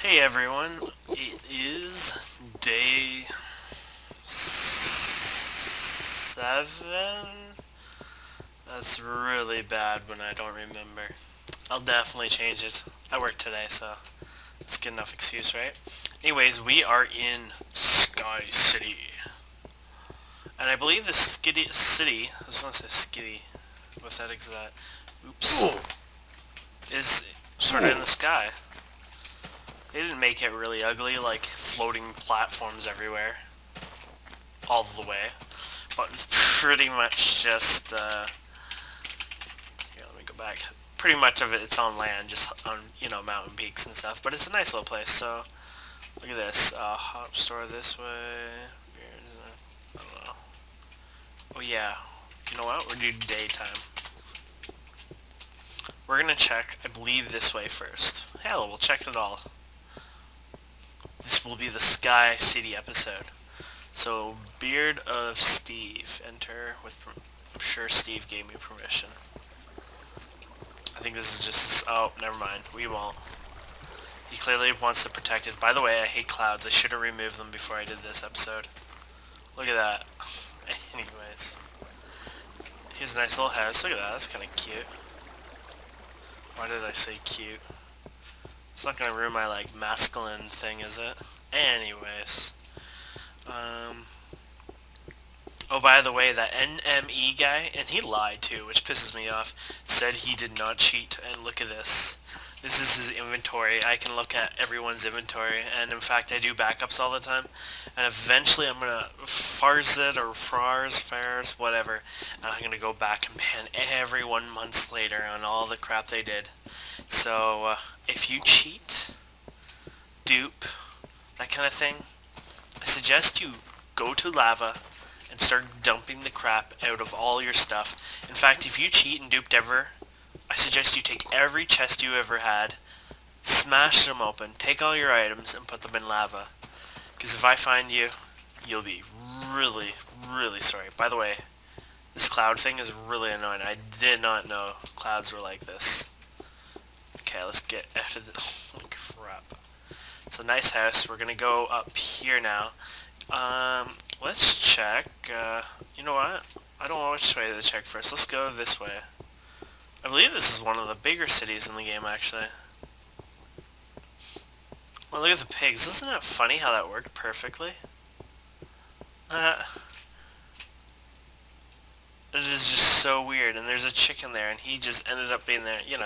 Hey everyone, it is day 7? That's really bad when I don't remember. I'll definitely change it. I work today, so that's a good enough excuse, right? Anyways, we are in Sky City. And I believe this skitty city, I was gonna say skitty, what's that exact? Oops. Is sort of in the sky. They didn't make it really ugly, like floating platforms everywhere. All the way. But it's pretty much just, here, let me go back. Pretty much of it's on land, just on, mountain peaks and stuff. But it's a nice little place, so look at this. Hop store this way. I don't know. Oh yeah. You know what? We're doing daytime. We're gonna check, I believe, this way first. Hell, we'll check it all. This will be the Sky City episode. So, Beard of Steve. Enter with... I'm sure Steve gave me permission. I think this is just... Oh, never mind. We won't. He clearly wants to protect it. By the way, I hate clouds. I should have removed them before I did this episode. Look at that. Anyways. Here's a nice little house. Look at that. That's kind of cute. Why did I say cute? It's not going to ruin my, masculine thing, is it? Anyways. Oh, by the way, that NME guy, and he lied too, which pisses me off, said he did not cheat, and look at this. This is his inventory. I can look at everyone's inventory, and in fact I do backups all the time, and eventually I'm going to farz it, or fars, whatever, and I'm going to go back and ban everyone months later on all the crap they did. So, if you cheat, dupe, that kind of thing, I suggest you go to lava and start dumping the crap out of all your stuff. In fact, if you cheat and duped ever, I suggest you take every chest you ever had, smash them open, take all your items, and put them in lava. Because if I find you, you'll be really, really sorry. By the way, this cloud thing is really annoying. I did not know clouds were like this. Okay, let's get out of the... Oh, crap. So, nice house. We're going to go up here now. Let's check, you know what? I don't know which way to check first. Let's go this way. I believe this is one of the bigger cities in the game, actually. Well, look at the pigs. Isn't it funny how that worked perfectly? It is just so weird, and there's a chicken there, and he just ended up being there, It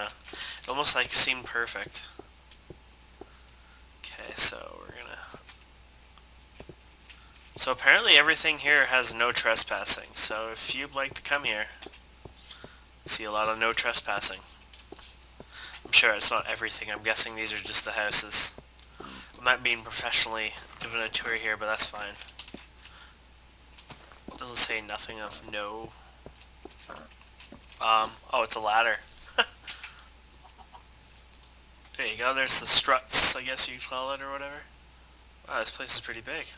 almost, seemed perfect. Okay, so So apparently everything here has no trespassing, so if you'd like to come here, see a lot of no trespassing. I'm sure it's not everything, I'm guessing these are just the houses. I'm not being professionally giving a tour here, but that's fine. It doesn't say nothing of no. Oh, it's a ladder. There you go, there's the struts, I guess you'd call it, or whatever. Wow, this place is pretty big.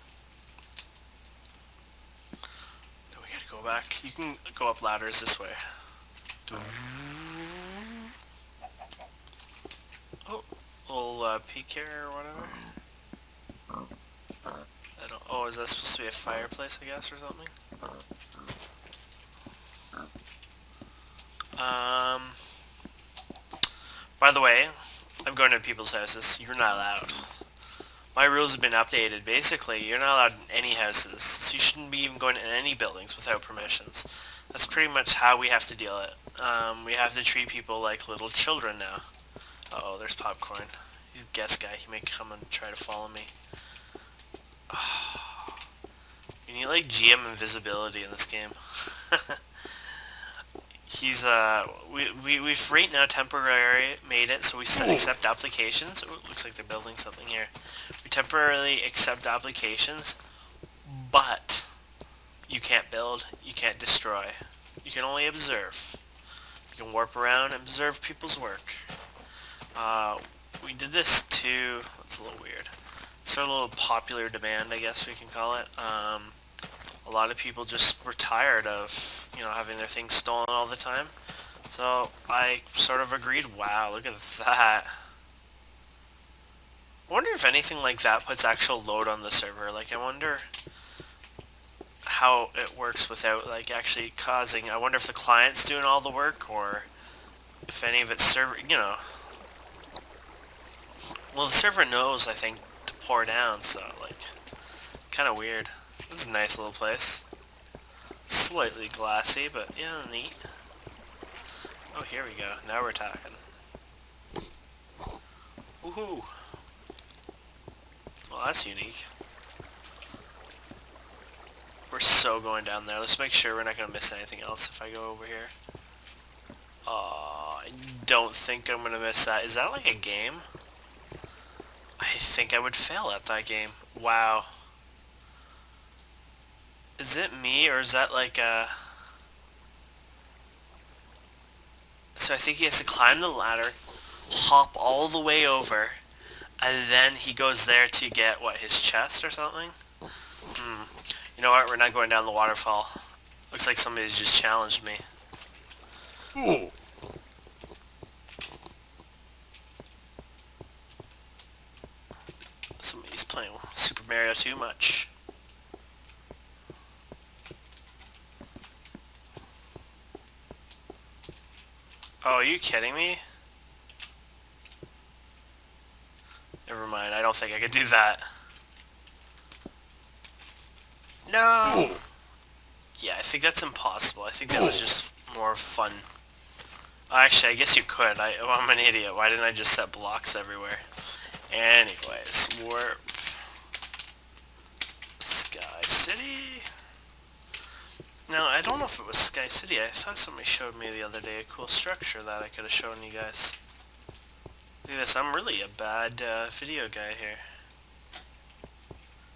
Go back. You can go up ladders this way. Oh, little peek here or whatever. I don't. Oh, is that supposed to be a fireplace, I guess, or something? By the way, I'm going to people's houses. You're not allowed. My rules have been updated. Basically, you're not allowed in any houses, so you shouldn't be even going in any buildings without permissions. That's pretty much how we have to deal it. We have to treat people like little children now. Uh-oh, there's popcorn. He's a guest guy. He may come and try to follow me. You need, GM invisibility in this game. He's, we've right now temporarily made it so we accept applications. Ooh, looks like they're building something here. We temporarily accept applications, but you can't build, you can't destroy. You can only observe. You can warp around and observe people's work. We did this too, that's a little weird. Sort of a little popular demand, I guess we can call it. A lot of people just were tired of, having their things stolen all the time. So I sort of agreed, wow, look at that. I wonder if anything like that puts actual load on the server. Like, I wonder how it works without, like, actually causing... I wonder if the client's doing all the work, or if any of it's server... You know... Well, the server knows, I think, to pour down, so, like... Kind of weird. This is a nice little place. Slightly glassy, but, yeah, neat. Oh, here we go. Now we're talking. Woohoo! Well, that's unique. We're so going down there. Let's make sure we're not going to miss anything else if I go over here. I don't think I'm going to miss that. Is that like a game? I think I would fail at that game. Wow. Is it me, or is that like a... So I think he has to climb the ladder, hop all the way over, and then he goes there to get, what, his chest or something? You know what, we're not going down the waterfall. Looks like somebody's just challenged me. Ooh. Somebody's playing Super Mario too much. Oh, are you kidding me? Never mind, I don't think I could do that. No! Yeah, I think that's impossible. I think that was just more fun. Actually, I guess you could. I'm an idiot. Why didn't I just set blocks everywhere? Anyways, warp. Sky City. Now, I don't know if it was Sky City. I thought somebody showed me the other day a cool structure that I could have shown you guys. Look at this. I'm really a bad video guy here.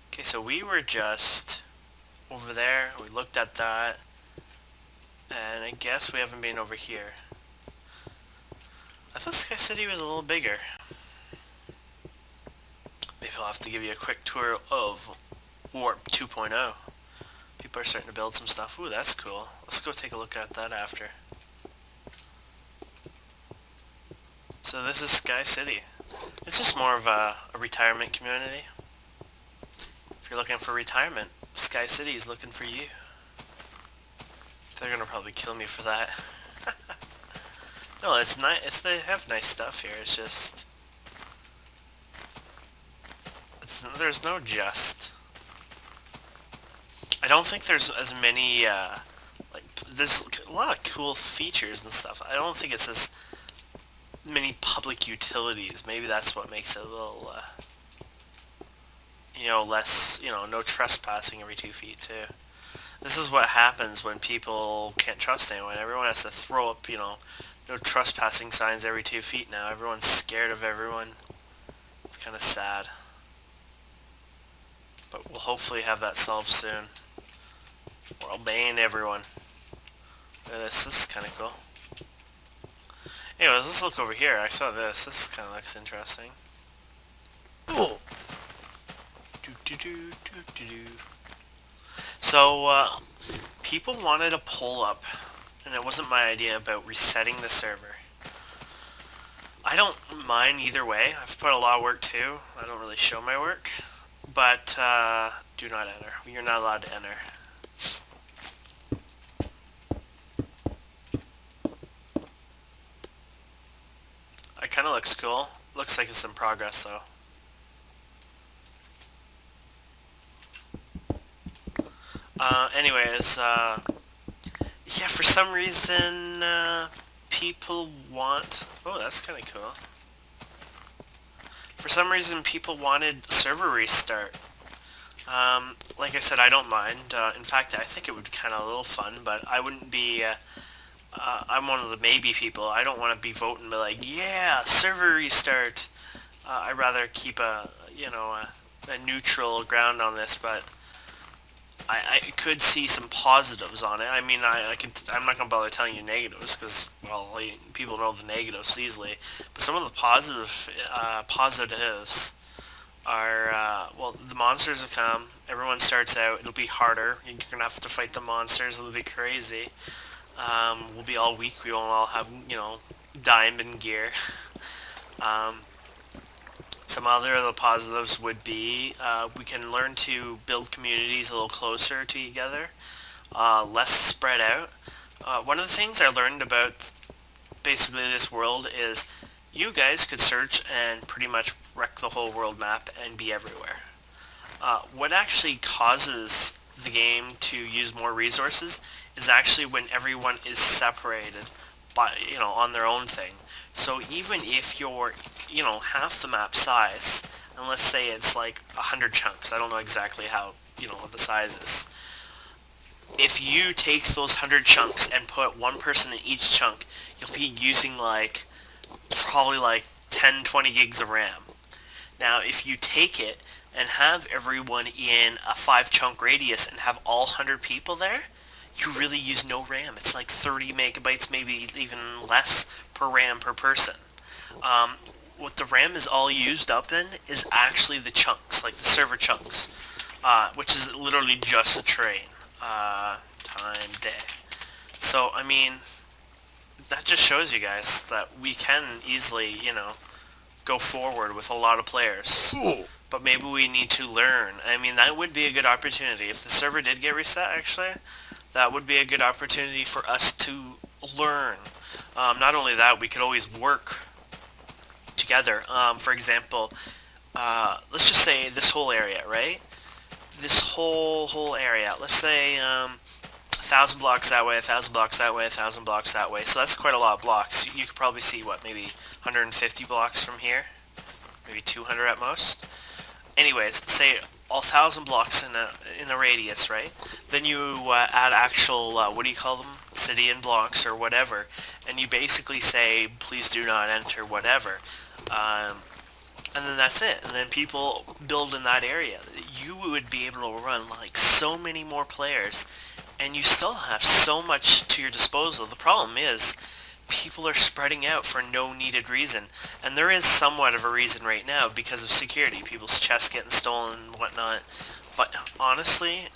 Okay, so we were just over there. We looked at that. And I guess we haven't been over here. I thought Sky City was a little bigger. Maybe I'll have to give you a quick tour of Warp 2.0. People are starting to build some stuff. Ooh, that's cool. Let's go take a look at that after. So this is Sky City. It's just more of a retirement community. If you're looking for retirement, Sky City is looking for you. They're gonna probably kill me for that. No, it's nice. They have nice stuff here. It's just... there's no just... I don't think there's as many, like, there's a lot of cool features and stuff. I don't think it's as many public utilities. Maybe that's what makes it a little, you know, less, you know, no trespassing every 2 feet, too. This is what happens when people can't trust anyone. Everyone has to throw up, you know, no trespassing signs every 2 feet now. Everyone's scared of everyone. It's kind of sad. But we'll hopefully have that solved soon. Or I'll ban everyone. Look at this. This is kind of cool. Anyways, let's look over here. I saw this. This kind of looks interesting. Oh. So, people wanted a pull-up, and it wasn't my idea about resetting the server. I don't mind either way. I've put a lot of work too. I don't really show my work. But, do not enter. You're not allowed to enter. It kind of looks cool. Looks like it's in progress, though. Anyways, yeah, for some reason, people want... Oh, that's kind of cool. For some reason, people wanted server restart. Like I said, I don't mind. In fact, I think it would be kind of a little fun, but I wouldn't be... I'm one of the maybe people. I don't want to be voting and be like, yeah, server restart. I'd rather keep a, you know, a neutral ground on this, but I could see some positives on it. I mean, I'm not going to bother telling you negatives, because, well, people know the negatives easily. But some of the positives are, well, the monsters will come. Everyone starts out. It'll be harder. You're going to have to fight the monsters. It'll be crazy. We'll be all weak. We won't all have, you know, diamond gear. It's Some other of the positives would be we can learn to build communities a little closer together, less spread out. One of the things I learned about basically this world is you guys could search and pretty much wreck the whole world map and be everywhere. What actually causes the game to use more resources is actually when everyone is separated by, on their own thing. So even if you're, half the map size, and let's say it's like 100 chunks, I don't know exactly how, what the size is. If you take those 100 chunks and put one person in each chunk, you'll be using probably 10, 20 gigs of RAM. Now, if you take it and have everyone in a 5 chunk radius and have all 100 people there, you really use no RAM. It's like 30 megabytes, maybe even less per RAM per person. What the RAM is all used up in is actually the chunks, like the server chunks, which is literally just a train. Time day. So, I mean, that just shows you guys that we can easily, go forward with a lot of players. Cool. But maybe we need to learn. I mean, that would be a good opportunity. If the server did get reset, actually, that would be a good opportunity for us to learn. Not only that, we could always work together. For example, let's just say this whole area, right? This whole area. Let's say 1,000 blocks that way, 1,000 blocks that way, 1,000 blocks that way. So that's quite a lot of blocks. You could probably see, what, maybe 150 blocks from here? Maybe 200 at most? Anyways, say 1,000 blocks in a radius, right? Then you add actual, what do you call them? Obsidian blocks or whatever. And you basically say, please do not enter whatever. And then that's it. And then people build in that area. You would be able to run so many more players, and you still have so much to your disposal. The problem is, people are spreading out for no needed reason. And there is somewhat of a reason right now because of security. People's chests getting stolen and whatnot. But honestly,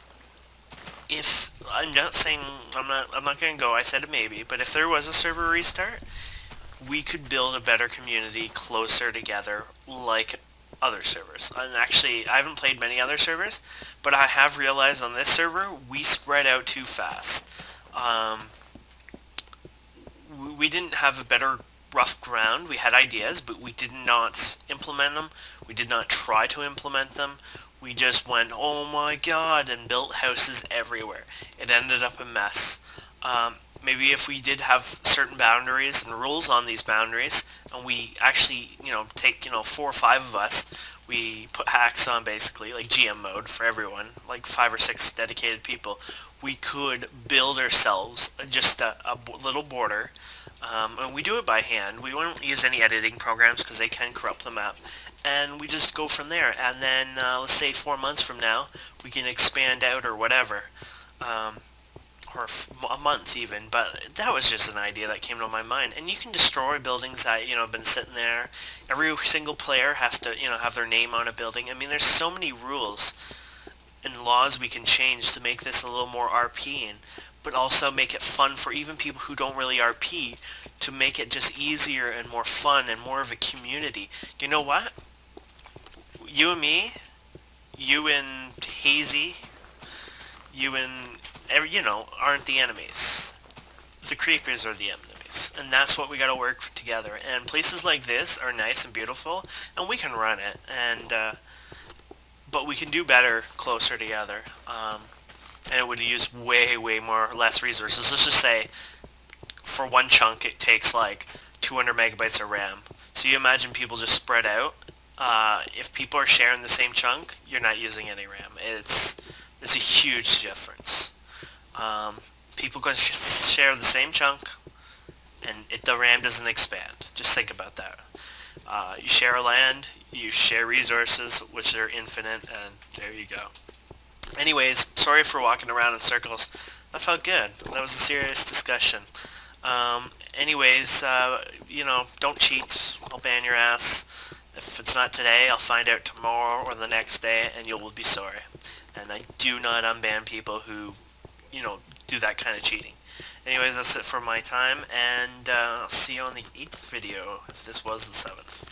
if I'm not saying I'm not gonna go, I said maybe, but if there was a server restart, we could build a better community closer together like other servers. And actually, I haven't played many other servers, but I have realized on this server, we spread out too fast. We didn't have a better rough ground. We had ideas, but we did not implement them. We did not try to implement them. We just went, oh my god, and built houses everywhere. It ended up a mess. Maybe if we did have certain boundaries and rules on these boundaries, and we actually, take, 4 or 5 of us, we put hacks on basically, like GM mode for everyone, like 5 or 6 dedicated people, we could build ourselves just a little border, and we do it by hand. We won't use any editing programs because they can corrupt the map, and we just go from there, and then, let's say 4 months from now, we can expand out or whatever. Or a month even, but that was just an idea that came to my mind. And you can destroy buildings that, have been sitting there. Every single player has to, have their name on a building. I mean, there's so many rules and laws we can change to make this a little more RP, but also make it fun for even people who don't really RP, to make it just easier and more fun and more of a community. You know what? You and me, you and Hazy, you and aren't the enemies. The creepers are the enemies. And that's what we gotta work together. And places like this are nice and beautiful, and we can run it. And, but we can do better closer together. And it would use way less resources. Let's just say, for one chunk, it takes 200 megabytes of RAM. So you imagine people just spread out. If people are sharing the same chunk, you're not using any RAM. It's a huge difference. People can share the same chunk, and the RAM doesn't expand. Just think about that. You share a land, you share resources, which are infinite, and there you go. Anyways, sorry for walking around in circles. That felt good. That was a serious discussion. Anyways, don't cheat. I'll ban your ass. If it's not today, I'll find out tomorrow or the next day, and you will be sorry. And I do not unban people who, do that kind of cheating. Anyways, that's it for my time, and I'll see you on the 8th video, if this was the 7th.